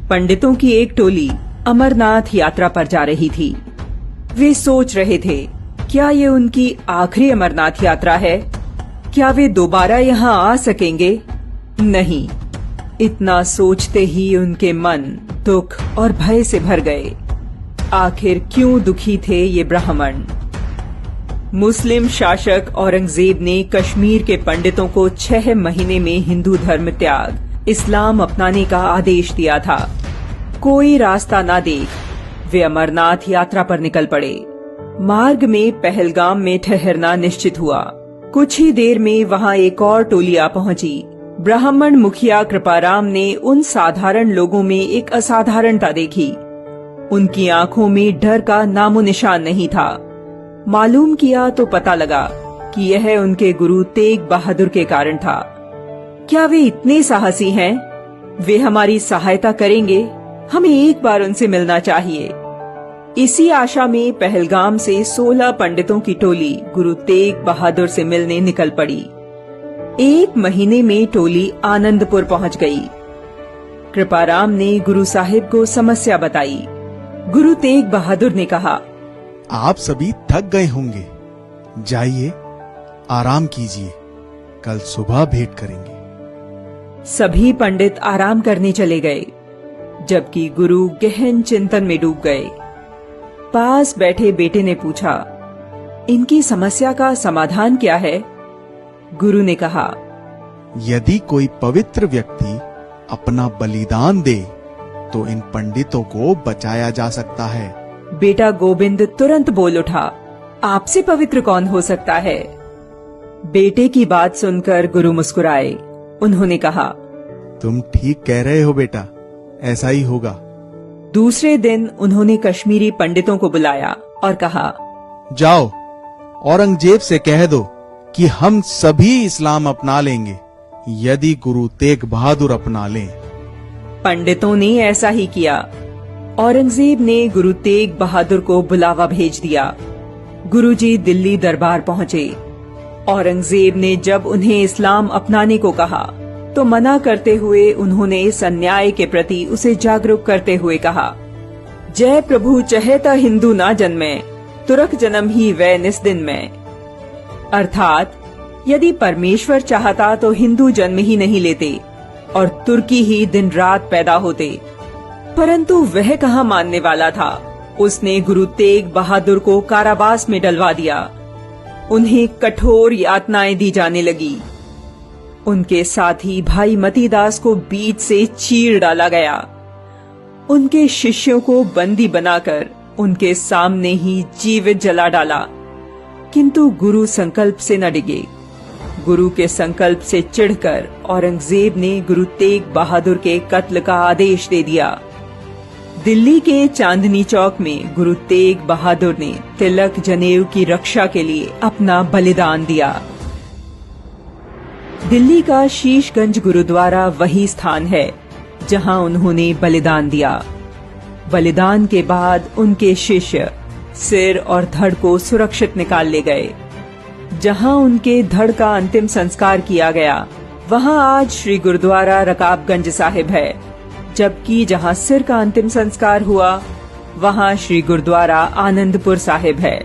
पंडितों की एक टोली अमरनाथ यात्रा पर जा रही थी। वे सोच रहे थे, क्या ये उनकी आखिरी अमरनाथ यात्रा है? क्या वे दोबारा यहाँ आ सकेंगे? नहीं। इतना सोचते ही उनके मन दुख और भय से भर गए। आखिर क्यों दुखी थे ये ब्राह्मण? मुस्लिम शासक औरंगजेब ने कश्मीर के पंडितों को 6 महीने में हिंदू धर्म त्याग, इस्लाम अपनाने का आदेश दिया था। कोई रास्ता न देख वे अमरनाथ यात्रा पर निकल पड़े। मार्ग में पहलगाम में ठहरना निश्चित हुआ। कुछ ही देर में वहाँ एक और टोली आ पहुंची। ब्राह्मण मुखिया कृपाराम ने उन साधारण लोगों में एक असाधारणता देखी। उनकी आंखों में डर का नामो निशान नहीं था। मालूम किया तो पता लगा कि यह उनके गुरु तेग बहादुर के कारण था। क्या वे इतने साहसी हैं? वे हमारी सहायता करेंगे? हमें एक बार उनसे मिलना चाहिए। इसी आशा में पहलगाम से 16 पंडितों की टोली गुरु तेग बहादुर से मिलने निकल पड़ी। 1 महीने में टोली आनंदपुर पहुंच गई। कृपाराम ने गुरु साहिब को समस्या बताई। गुरु तेग बहादुर ने कहा, आप सभी थक गए होंगे, जाइए आराम कीजिए, कल सुबह भेंट करेंगे। सभी पंडित आराम करने चले गए, जबकि गुरु गहन चिंतन में डूब गए। पास बैठे बेटे ने पूछा, इनकी समस्या का समाधान क्या है? गुरु ने कहा, यदि कोई पवित्र व्यक्ति अपना बलिदान दे तो इन पंडितों को बचाया जा सकता है। बेटा गोविंद तुरंत बोल उठा, आपसे पवित्र कौन हो सकता है? बेटे की बात सुनकर गुरु मुस्कुराए। उन्होंने कहा, तुम ठीक कह रहे हो बेटा, ऐसा ही होगा। दूसरे दिन उन्होंने कश्मीरी पंडितों को बुलाया और कहा, जाओ औरंगजेब से कह दो कि हम सभी इस्लाम अपना लेंगे यदि गुरु तेग बहादुर अपना लें। पंडितों ने ऐसा ही किया। औरंगजेब ने गुरु तेग बहादुर को बुलावा भेज दिया। गुरुजी दिल्ली दरबार पहुंचे। औरंगजेब ने जब उन्हें इस्लाम अपनाने को कहा तो मना करते हुए उन्होंने इस अन्याय के प्रति उसे जागरूक करते हुए कहा, जय प्रभु चहेता हिंदू ना जन्मे, तुरक जन्म ही वै निस्दिन में। अर्थात यदि परमेश्वर चाहता तो हिंदू जन्म ही नहीं लेते और तुर्की ही दिन रात पैदा होते। परंतु वह कहाँ मानने वाला था। उसने गुरु तेग बहादुर को कारावास में डलवा दिया। उन्हें कठोर यातनाएं दी जाने लगी। उनके साथी भाई मतीदास को बीच से चीर डाला गया। उनके शिष्यों को बंदी बनाकर उनके सामने ही जीवित जला डाला। किंतु गुरु संकल्प से न डिगे। गुरु के संकल्प से चिढ़कर औरंगजेब ने गुरु तेग बहादुर के कत्ल का आदेश दे दिया। दिल्ली के चांदनी चौक में गुरु तेग बहादुर ने तिलक जनेऊ की रक्षा के लिए अपना बलिदान दिया। दिल्ली का शीशगंज गुरुद्वारा वही स्थान है जहां उन्होंने बलिदान दिया। बलिदान के बाद उनके शिष्य सिर और धड़ को सुरक्षित निकाल ले गए। जहां उनके धड़ का अंतिम संस्कार किया गया वहां आज श्री गुरुद्वारा रकाबगंज साहिब है, जबकि जहां सिर का अंतिम संस्कार हुआ वहां श्री गुरुद्वारा आनंदपुर साहिब है।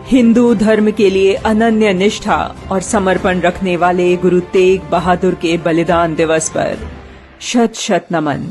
हिंदू धर्म के लिए अनन्य निष्ठा और समर्पण रखने वाले गुरु तेग बहादुर के बलिदान दिवस पर शत शत नमन।